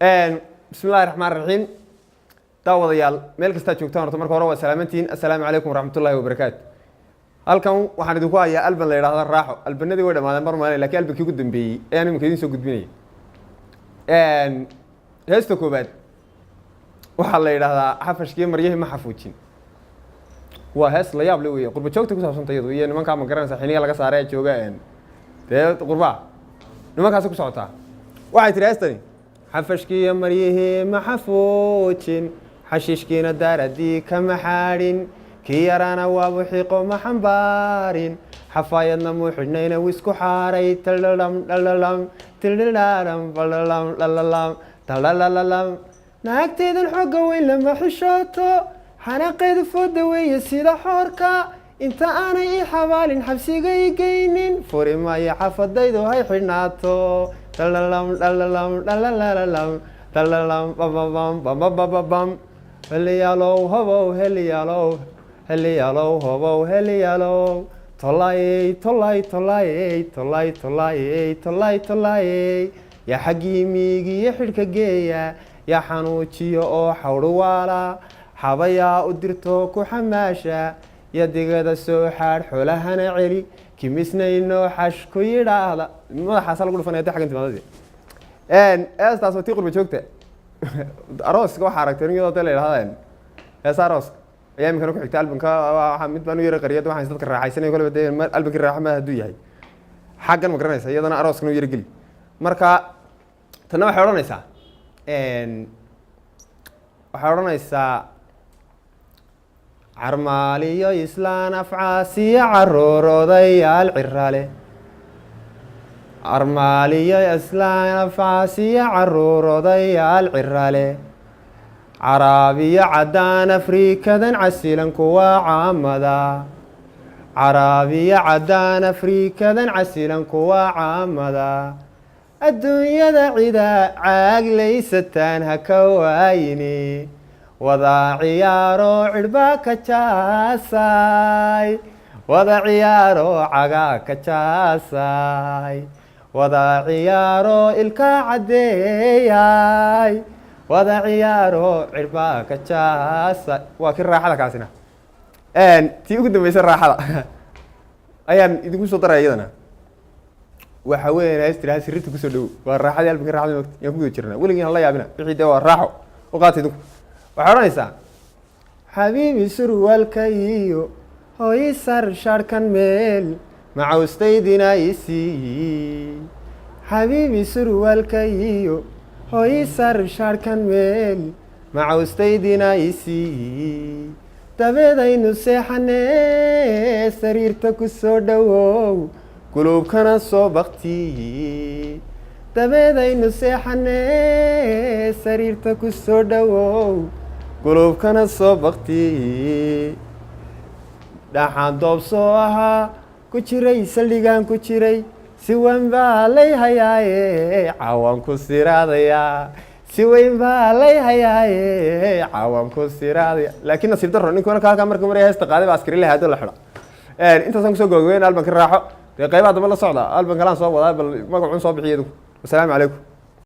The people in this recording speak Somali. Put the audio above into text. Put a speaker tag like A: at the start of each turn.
A: بسم الله الرحمن الرحيم daawadayaal meel kasta joogtaan horta marka hore waa salaamantiin assalaamu calaykum waraxmatullaahi wabarakaatu halkan waxaan idinku hayaa alban la yiraahdo raaxo albanadii way dhamaadeen marmaan laakiin albankii ugu dambeeyay ayaan imika idin soo gudbinaya heesta koobaad waxaa la yiraahdaa xafashkii maryahi ma xafuujin waa hees la yaab leh weeye qurba joogta ku saabsan tayadu iyo nimanka ma garanaysa xiniga laga saaray jooga dee qurba nimankaas ku socotaa waxay tiri heestani xafashkii maryahi ma xafuujin xashiishkiina daaradii kama xaadhin kii yaraana waa buxiqo ma xambaarin xafaayadna muu xidhnayna wisku xaaray talalam dhalalam tildhidhaaram balalam dhalalam talalalam naagteedan xooga weyn lama xishooto xanaaqeedu fooda weeye sida xoorka inta aanay ii xabaalin xabsiga i geynin furi maayo xafadaydu hay xidhnaato talalam dhalalam dhalalalam talalam bababam babababam heliyaalow hobow heliyaalow heliyaalow hobow heliyaalow tolay tolay tolay tolay tolay tolay tolay yaa xaggii miigiyo xidhka geeya yaa xanuujiyo oo xawdhuwaala xabayaa u dirto ku xamaasha ya digada soo xaadh xoolahana celi kimisnayno xash ku yidhaahda madaxaasa lagu dhufanaya de xaggan timaadadii eestaas waa tii qurba joogta arooska waxaa aragtay iyadoo de la yidhahda heesa arooska ayaa iminkana ku xigta albanka waa mid baan u yara qariyad waxaan dadka raaxaysanay kolba dee albankii raaxa ma hadduu yahay xaggan ma garanaysa iyadana arooskana u yara geli marka tanna waxay odhanaysaa carmaaliyo islaan afcaasiyo caruuroodayaal cirale carmaaliyo islaan afcaasiyo caruuroodayaal cirale caraabiyo caddaan afriikadan casilan kuwa caamada caraabiyo caddaan afriikadan casilan kuwa caamada adduunyada cida caaglaysataan ha ka waayini wada ciyaaro cidhba ka jaasay wada ciyaaro cagaa ka jaasay wada ciyaaro ilka caddeeyay wada ciyaaro cidhba ka jaasay waa kii raaxada kaasina tii ugu dambaysa raaxada ayaan idinku soo daraya iyadana waxa weeyaan heestiraa sirrinta kusoo dhowo waa raaxadii albankii raaxada yaan ku guda jirnaa weligiin hala yaabina wixii dee waa raaxo u qaata idinku waxay odhanaysaa xabiibi surwaalka iyo hooyi sar shaarhkan meel macawstaydina i siiyi xabiibi surwaalka iyo hooyi sar shaarhkan meel macawstaydina i siiyi dabeedaynu seexanee sariirta ku soo dhowow guluubkana soo baktiyi dabeedaynu seexanee sariirta ku soo dhowow guluubkana soo baktiyi dhaxaan doob soo ahaa ku jiray saldhigaan ku jiray si weyn baa lay hayaaye cawaan ku siraadayaa si weyn baa lay hayaaye cawaan ku siraadaya laakiin nasiib darro ninkuna halkaa marka maraya heesta qaaday baa askari lahaado la xidha intaasaan kusoo gabagabeyn albanka raaxo dee qaybaha dambe la socda alban kalaan soo wadaa bal magacuun soo bixiya idinku wasalaamu calaykum